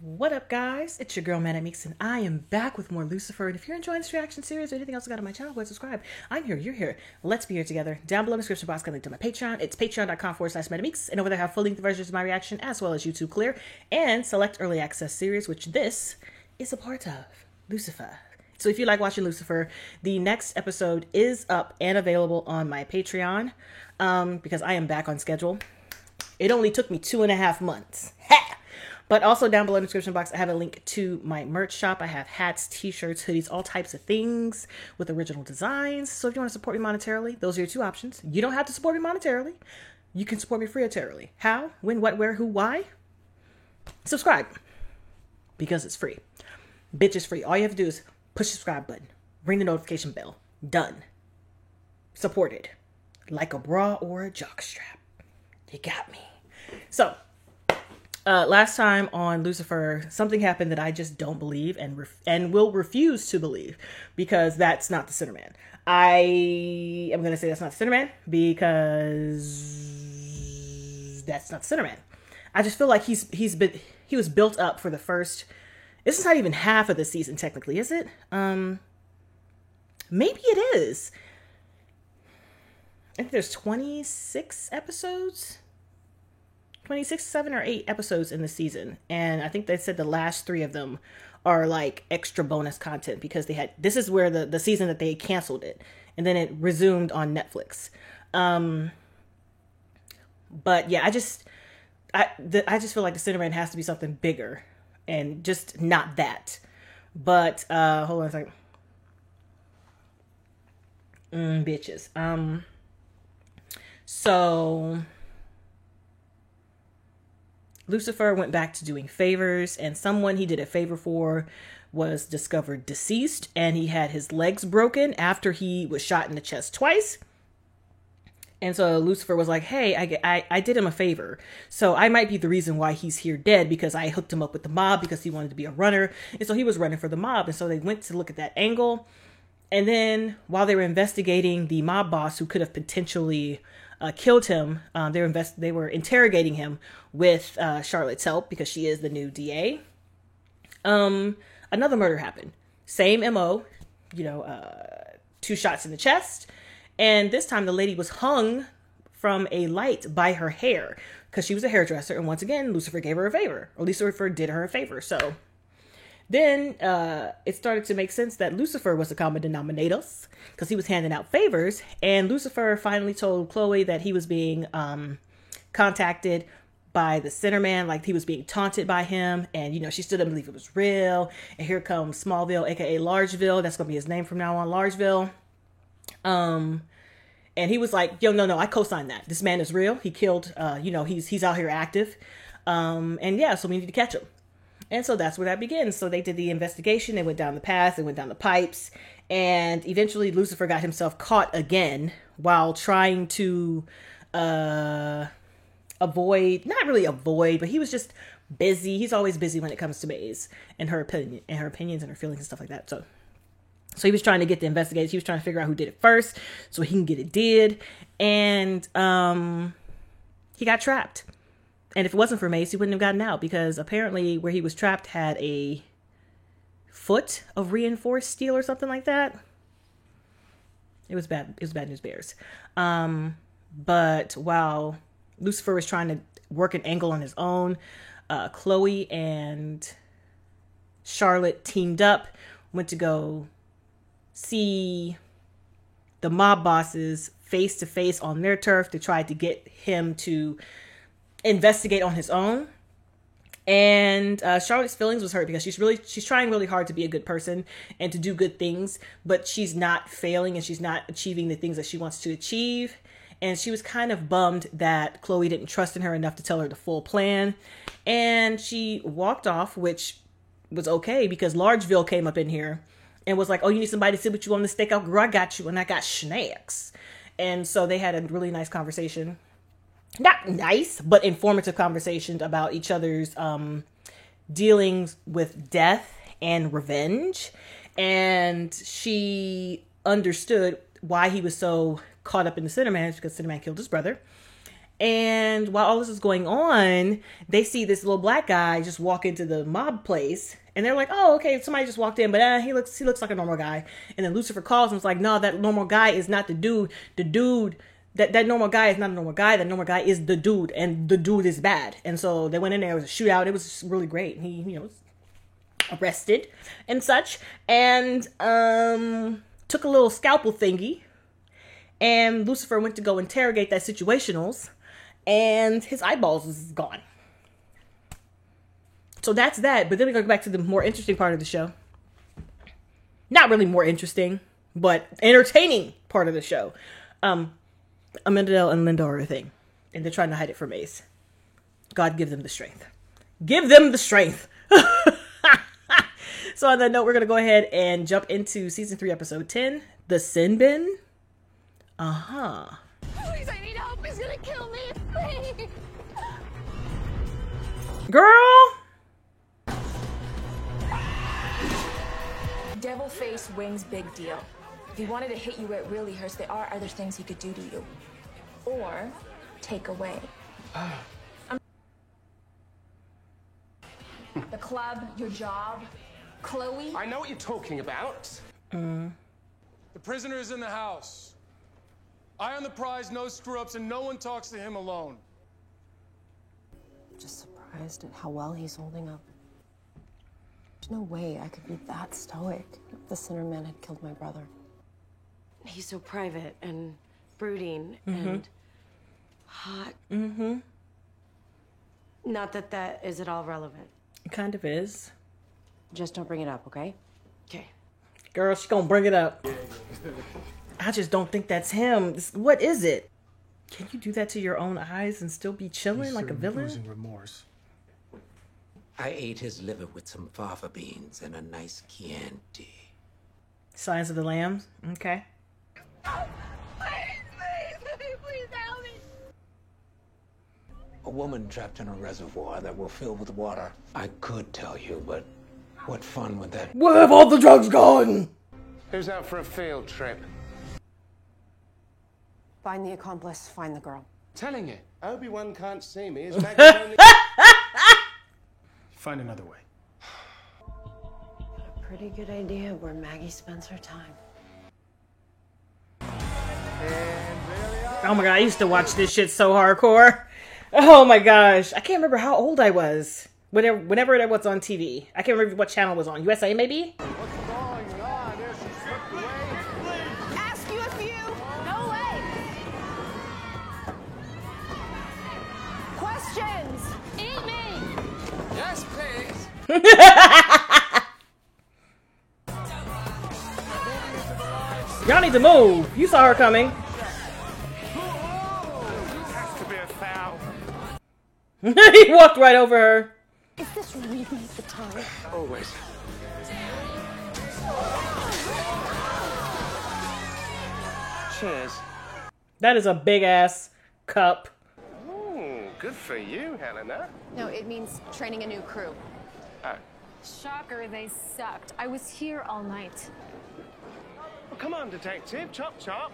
What up, guys? It's your girl, Mana Meeks, and I am back with more Lucifer. And if you're enjoying this reaction series or anything else I got on my channel, go ahead and subscribe. I'm here, you're here. Let's be here together. Down below in the description box, got a link to my Patreon. It's patreon.com/MetaMeeks. And over there, I have full-length versions of my reaction, as well as YouTube Clear, and select early access series, which this is a part of. Lucifer. So if you like watching Lucifer, the next episode is up and available on my Patreon, because I am back on schedule. It only took me 2.5 months. Ha! But also down below in the description box, I have a link to my merch shop. I have hats, t-shirts, hoodies, all types of things with original designs. So if you want to support me monetarily, those are your two options. You don't have to support me monetarily. You can support me free-atarily. How, when, what, where, who, why? Subscribe. Because it's free. Bitch, it's free. All you have to do is push the subscribe button. Ring the notification bell. Done. Supported. Like a bra or a jockstrap. You got me. So, last time on Lucifer, something happened that I just don't believe and will refuse to believe, because that's not the Sinnerman. I am going to say that's not the Sinnerman because that's not the Sinnerman. I just feel like he was built up for the first. This is not even half of the season technically, is it? Maybe it is. I think there's 26 episodes. 26, 7 or 8 episodes in the season. And I think they said the last 3 of them are like extra bonus content because this is where the season that they canceled it. And then it resumed on Netflix. But yeah, I just feel like the Sinnerman has to be something bigger and just not that. But, hold on a second. Bitches. So Lucifer went back to doing favors, and someone he did a favor for was discovered deceased, and he had his legs broken after he was shot in the chest twice. And so Lucifer was like, hey, I did him a favor. So I might be the reason why he's here dead, because I hooked him up with the mob because he wanted to be a runner. And so he was running for the mob. And so they went to look at that angle. And then while they were investigating the mob boss who could have potentially killed him, they were interrogating him with Charlotte's help because she is the new DA. Another murder happened. Same MO, 2 shots in the chest. And this time the lady was hung from a light by her hair because she was a hairdresser. And once again, Lucifer gave her a favor, or Lucifer did her a favor. So then it started to make sense that Lucifer was the common denominator because he was handing out favors. And Lucifer finally told Chloe that he was being contacted by the Sinnerman, like he was being taunted by him. And, she still didn't believe it was real. And here comes Smallville, a.k.a. Largeville. That's going to be his name from now on, Largeville. And he was like, yo, no, I co-sign that. This man is real. He killed, he's out here active. And yeah, so we need to catch him. And so that's where that begins. So they did the investigation. They went down the path. They went down the pipes. And eventually Lucifer got himself caught again while trying to not really avoid, but he was just busy. He's always busy when it comes to Maze and her opinions and her feelings and stuff like that. So he was trying to get the investigators. He was trying to figure out who did it first so he can get it did. And he got trapped. And if it wasn't for Mace, he wouldn't have gotten out, because apparently where he was trapped had a foot of reinforced steel or something like that. It was bad. It was bad news bears. But while Lucifer was trying to work an angle on his own, Chloe and Charlotte teamed up, went to go see the mob bosses face to face on their turf to try to get him to investigate on his own. And Charlotte's feelings was hurt because she's trying really hard to be a good person and to do good things, but she's not failing and she's not achieving the things that she wants to achieve. And she was kind of bummed that Chloe didn't trust in her enough to tell her the full plan. And she walked off, which was okay, because Largeville came up in here and was like, oh, you need somebody to sit with you on the stakeout? Girl, I got you, and I got snacks. And so they had a really nice conversation. Not nice, but informative conversations about each other's dealings with death and revenge. And she understood why he was so caught up in the Sinnerman, because Sinnerman killed his brother. And while all this is going on, they see this little black guy just walk into the mob place, and they're like, "Oh, okay, somebody just walked in, but he looks like a normal guy." And then Lucifer calls and was like, "No, that normal guy is not the dude. The dude that normal guy is not a normal guy. That normal guy is the dude, and the dude is bad." And so they went in there. It was a shootout. It was really great. And he, was arrested and such, and took a little scalpel thingy. And Lucifer went to go interrogate that situationals, and his eyeballs is gone. So that's that. But then we go back to the more interesting part of the show. Not really more interesting, but entertaining part of the show. Amandel and Linda are a thing, and they're trying to hide it from Ace. God give them the strength. Give them the strength. So on that note, we're going to go ahead and jump into season 3, episode 10, The Sin Bin. Please, I need help. He's gonna kill me. Please. Girl. Devil face wings, big deal. If he wanted to hit you where it really hurts, there are other things he could do to you. Or take away. The club, your job, Chloe. I know what you're talking about. The prisoner is in the house. Eye on the prize, no screw-ups, and no one talks to him alone. Just surprised at how well he's holding up. There's no way I could be that stoic if the Sinner Man had killed my brother. He's so private and brooding and hot. Not that that is at all relevant. It kind of is. Just don't bring it up, okay? Okay. Girl, she's gonna bring it up. I just don't think that's him. What is it? Can you do that to your own eyes and still be chilling like a villain? Losing remorse. I ate his liver with some fava beans and a nice Chianti. Signs of the Lambs? Okay. Please help me. A woman trapped in a reservoir that will fill with water. I could tell you, but what fun would that be? Where have all the drugs gone? Who's out for a field trip? Find the accomplice, find the girl. Telling you, Obi-Wan can't see me. His magic's only... Find another way. A pretty good idea where Maggie spends her time. Oh my god, I used to watch this shit so hardcore. Oh my gosh. I can't remember how old I was. Whenever that was on TV. I can't remember what channel it was on. USA maybe? Ask you a few. No way. Questions. Eat me. Yes, please. Y'all need to move. You saw her coming. Has to be a foul. He walked right over her. Is this really the time? Always. Cheers. That is a big ass cup. Ooh, good for you, Helena. No, it means training a new crew. Oh. Shocker, they sucked. I was here all night. Well, come on, detective. Chop, chop.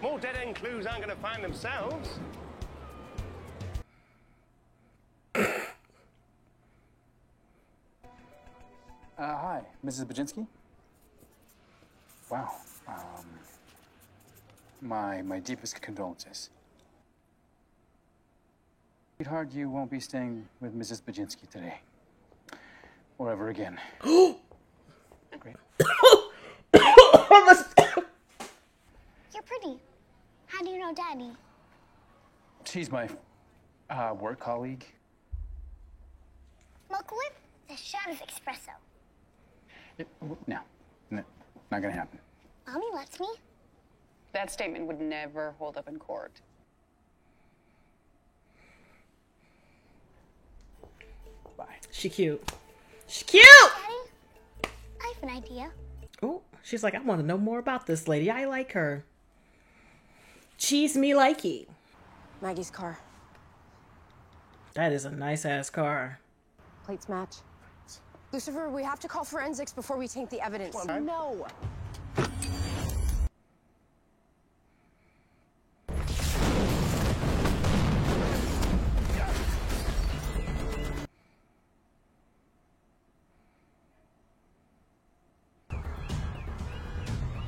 More dead-end clues aren't going to find themselves. Hi, Mrs. Baczynski? Wow. My deepest condolences. Sweetheart, you won't be staying with Mrs. Baczynski today. Or ever again. Great. You're pretty. How do you know Daddy? She's my work colleague. Milk whip? The shot of espresso. No, not gonna happen. Mommy lets me. That statement would never hold up in court. Bye. She cute. She cute! Daddy, I have an idea. Oh, she's like, I want to know more about this lady. I like her. Cheese me likey. Maggie's car. That is a nice ass car. Plates match. Lucifer, we have to call forensics before we taint the evidence. No.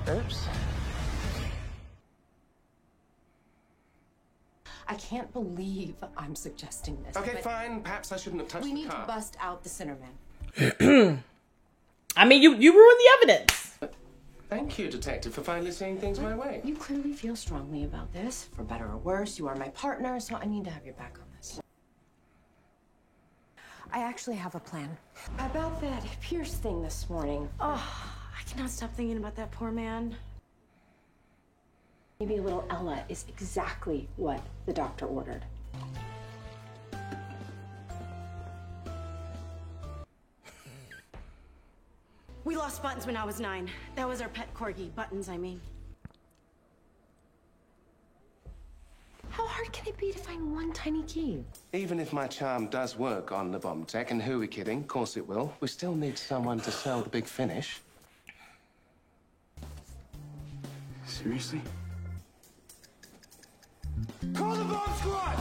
Oops. I can't believe I'm suggesting this. Okay, but fine. Perhaps I shouldn't have touched we the need car. to bust out the Sinnerman. I mean, you ruined the evidence. Thank you, Detective, for finally seeing things my way. You clearly feel strongly about this. For better or worse, you are my partner, so I need to have your back on this. I actually have a plan. About that Pierce thing this morning. Oh, I cannot stop thinking about that poor man. Maybe a little Ella is exactly what the doctor ordered. We lost Buttons when I was 9. That was our pet corgi. Buttons, I mean. How hard can it be to find one tiny key? Even if my charm does work on the bomb tech, and who are we kidding? Of course it will. We still need someone to sell the big finish. Seriously? Call the bomb squad!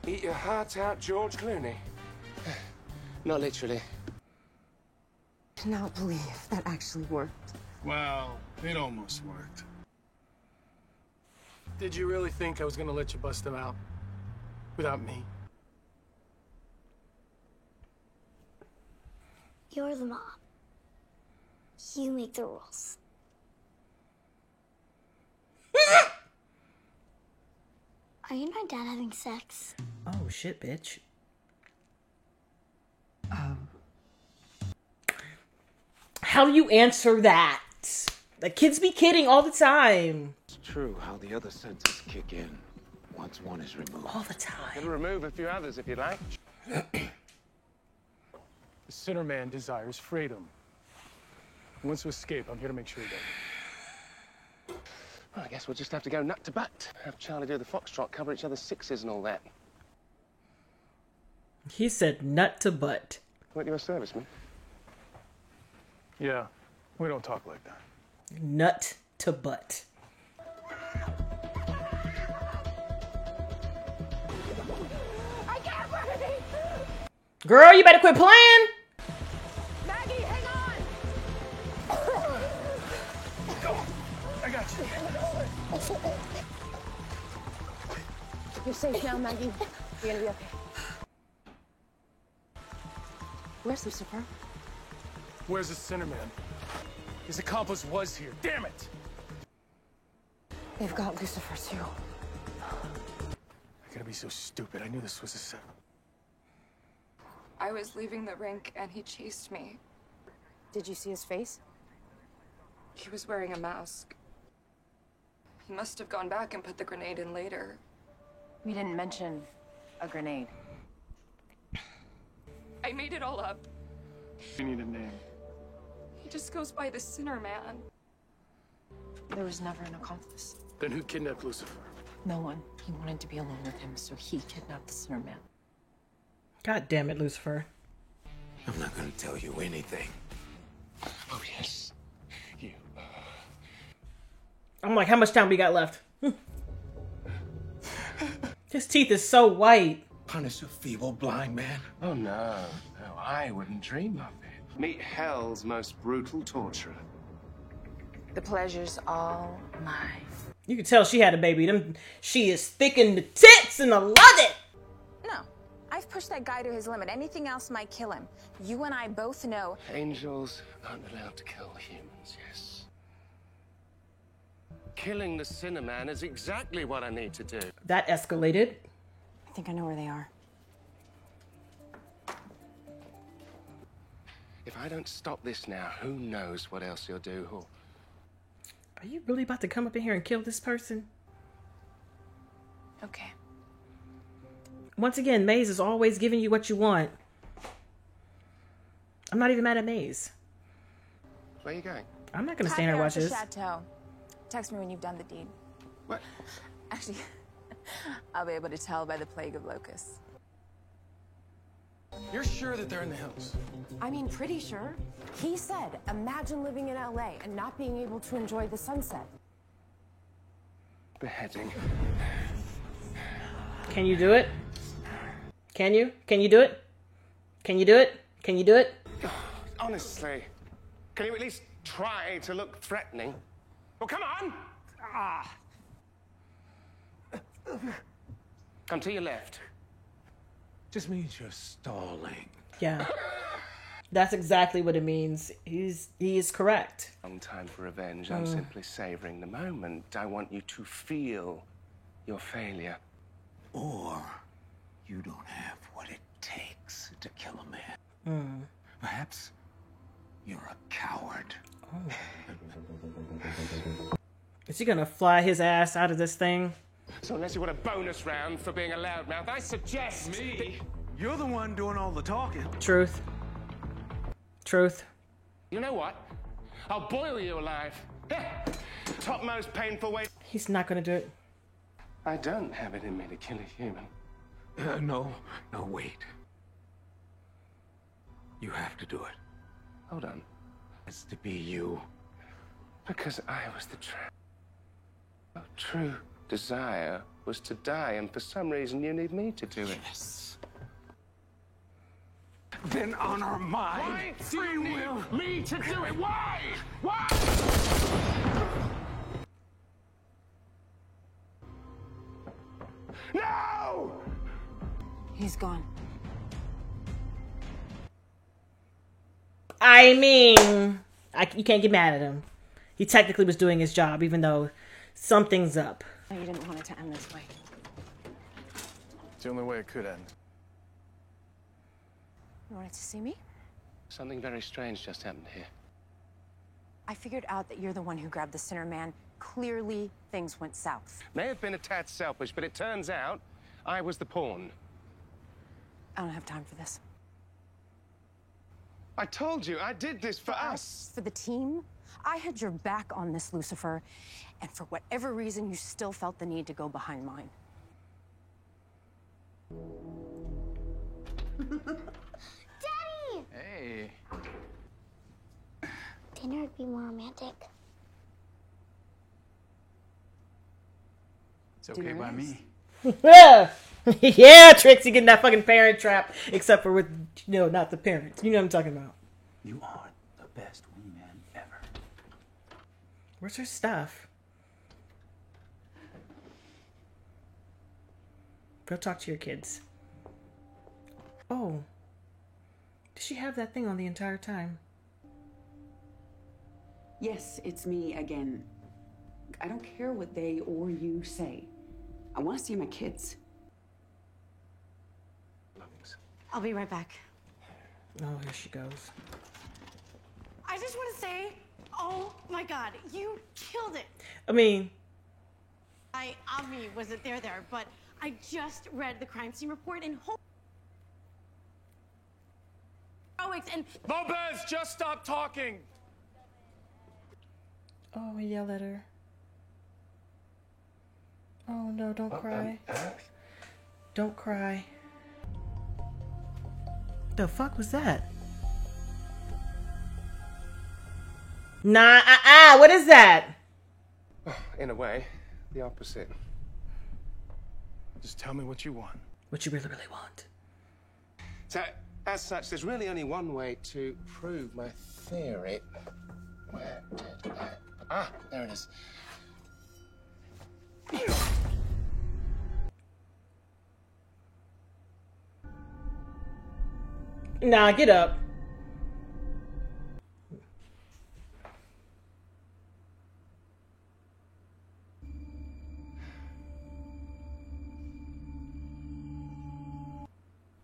Eat your heart out, George Clooney. Not literally. I cannot believe that actually worked. Well, it almost worked. Did you really think I was gonna let you bust him out? Without me? You're the mom. You make the rules. Are you and my dad having sex? Oh shit, bitch. How do you answer that? The kids be kidding all the time. It's true how the other senses kick in once one is removed. All the time. Can remove a few others if you like. The Sinnerman desires freedom. He wants to escape. I'm here to make sure he does. Well, I guess we'll just have to go nut to butt. Have Charlie do the foxtrot, cover each other's sixes and all that. He said nut to butt. What, you a serviceman? Yeah, we don't talk like that. Nut to butt. I can't breathe! Girl, you better quit playing. Maggie, hang on! I got you. You're safe now, Maggie. You're gonna be okay. Where's Lucifer? Where's the Sinnerman? His accomplice was here. Damn it! They've got Lucifer too. I gotta be so stupid. I knew this was a setup. I was leaving the rink and he chased me. Did you see his face? He was wearing a mask. He must have gone back and put the grenade in later. We didn't mention a grenade. I made it all up. You need a name. He just goes by the Sinnerman. There was never an accomplice. Then who kidnapped Lucifer? No one. He wanted to be alone with him, so he kidnapped the Sinnerman. God damn it, Lucifer. I'm not gonna tell you anything. Oh, yes. You. I'm like, how much time we got left? His teeth is so white. Punish a feeble blind man? Oh, no. No, I wouldn't dream of it. Meet hell's most brutal torturer. The pleasure's all mine. You can tell she had a baby. She is thick in the tits and I love it. No, I've pushed that guy to his limit. Anything else might kill him. You and I both know. Angels aren't allowed to kill humans, yes. Killing the Sinnerman is exactly what I need to do. That escalated. I think I know where they are. If I don't stop this now, who knows what else he'll do. Are you really about to come up in here and kill this person? Okay. Once again, Maze is always giving you what you want. I'm not even mad at Maze. Where are you going? I'm not going to stand here and watch this. Chateau. Text me when you've done the deed. What? Actually, I'll be able to tell by the plague of locusts. You're sure that they're in the hills? I mean, pretty sure. He said, imagine living in LA and not being able to enjoy the sunset. Beheading. Can you do it? Can you? Can you do it? Can you do it? Can you do it? Honestly, can you at least try to look threatening? Well, come on! Come to your left. Just means you're stalling. Yeah. That's exactly what it means. He is correct. Long time for revenge. I'm simply savoring the moment. I want you to feel your failure. Or you don't have what it takes to kill a man. Perhaps you're a coward. Is he gonna fly his ass out of this thing? So unless you want a bonus round for being a loudmouth, I suggest... Me? You're the one doing all the talking. Truth. Truth. You know what? I'll boil you alive. Topmost painful way. He's not gonna do it. I don't have it in me to kill a human. No, wait. You have to do it. Hold on. It's to be you. Because I was the true desire was to die, and for some reason you need me to do it. Yes. Then honor my free will. Me to do it. Why? Why? No! He's gone. I mean, you can't get mad at him. He technically was doing his job, even though something's up. You didn't want it to end this way. It's the only way it could end. You wanted to see me? Something very strange just happened here. I figured out that you're the one who grabbed the Sinner Man. Clearly, things went south. May have been a tad selfish, but it turns out I was the pawn. I don't have time for this. I told you, I did this for us. For the team, I had your back on this, Lucifer, and for whatever reason, you still felt the need to go behind mine. Daddy! Hey. Dinner would be more romantic. It's okay by me. Yeah, Trixie getting that fucking parent trap, except for with, not the parents. You know what I'm talking about. You are the best wingman ever. Where's her stuff? Go talk to your kids. Oh. Did she have that thing on the entire time? Yes, it's me again. I don't care what they or you say. I want to see my kids. I'll be right back. Oh, here she goes. I just want to say, oh my God, you killed it. I mean, Avi wasn't there, but I just read the crime scene report and and Lopez, just stop talking. oh, yell at her. Oh no, don't cry. Don't cry. The fuck was that? Nah, what is that? In a way, the opposite. Just tell me what you want. What you really, really want. So, as such, there's really only one way to prove my theory. Where did I... there it is. Nah, get up.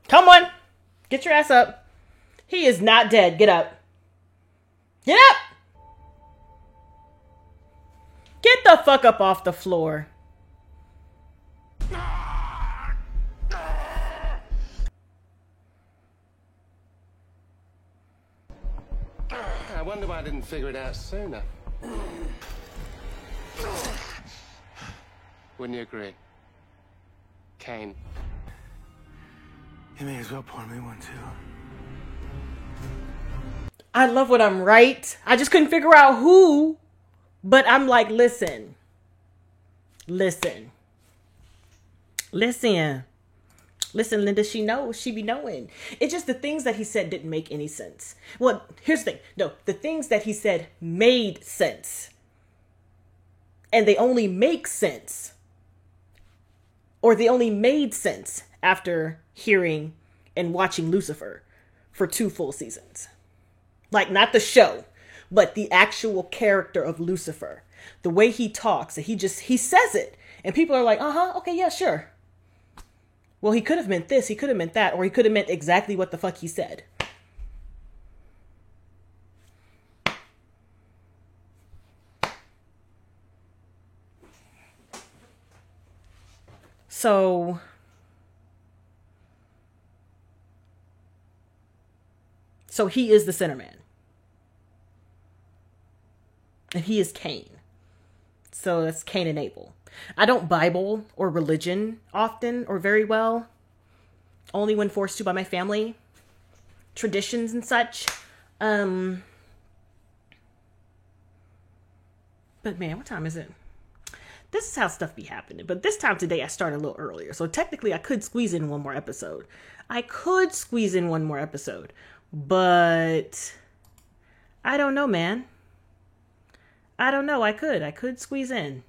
Come on. Get your ass up. He is not dead. Get up. Get up. Get the fuck up off the floor. I wonder why I didn't figure it out sooner. Wouldn't you agree? Kane. You may as well pour me one, too. I love when I'm right. I just couldn't figure out who. But I'm like, listen. Listen. Listen. Listen, Linda, she knows. She be knowing. It's just the things that he said didn't make any sense. Well, here's the thing. No, the things that he said made sense. And they only make sense. Or they only made sense after hearing and watching Lucifer for 2 full seasons. Like, not the show, but the actual character of Lucifer. The way he talks, and he says it. And people are like, okay, yeah, sure. Well, he could have meant this, he could have meant that, or he could have meant exactly what the fuck he said. So he is the Sinner Man. And he is Cain. So that's Cain and Abel. I don't Bible or religion often or very well. Only when forced to by my family. Traditions and such. But man, what time is it? This is how stuff be happening. But this time today I started a little earlier. So technically I could squeeze in one more episode. But I don't know, man. I don't know. I could squeeze in.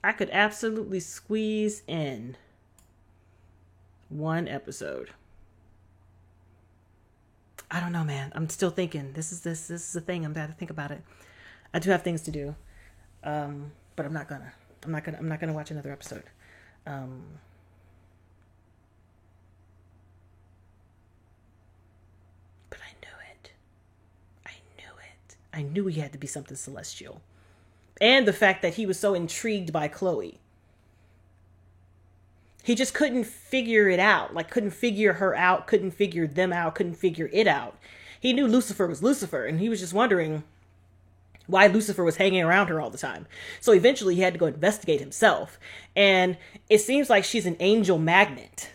I could absolutely squeeze in one episode. I don't know, man. I'm still thinking. This is the thing. I'm about to think about it. I do have things to do. But I'm not gonna watch another episode. But I knew it. I knew he had to be something celestial. And the fact that he was so intrigued by Chloe. He just couldn't figure it out. Like, couldn't figure her out, couldn't figure them out, couldn't figure it out. He knew Lucifer was Lucifer, and he was just wondering why Lucifer was hanging around her all the time. So eventually he had to go investigate himself. And it seems like she's an angel magnet.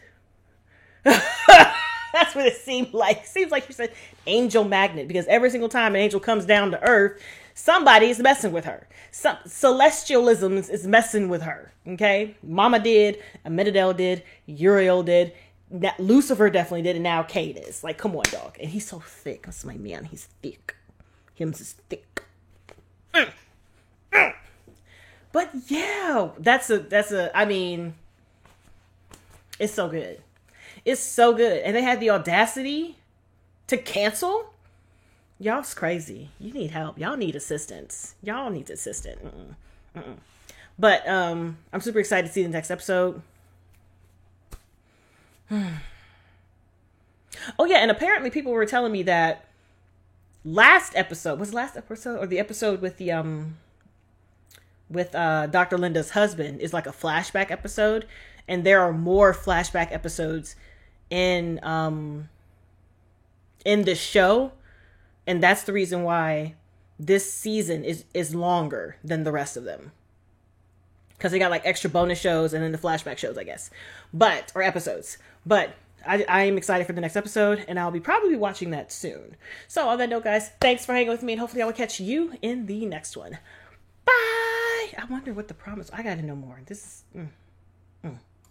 That's what it seemed like. It seems like she's an angel magnet, because every single time an angel comes down to earth, somebody is messing with her. Some celestialism is messing with her. Okay? Mama did, Amenadel did, Uriel did, Lucifer definitely did, and now Cain is. Like, come on, dog. And he's so thick. That's my man. He's thick. Him's is thick. But yeah, I mean, it's so good. It's so good. And they had the audacity to cancel. Y'all's crazy. You need help. Y'all need assistance. But I'm super excited to see the next episode. Oh yeah, and apparently people were telling me that last episode or the episode with the Dr. Linda's husband is like a flashback episode, and there are more flashback episodes in the show, and that's the reason why this season is longer than the rest of them, because they got like extra bonus shows and then the flashback shows, I guess, or episodes. But I am excited for the next episode, and I'll be probably watching that soon. So on that note, guys, thanks for hanging with me, and hopefully I will catch you in the next one. Bye. I wonder what the promise. I gotta know more. This is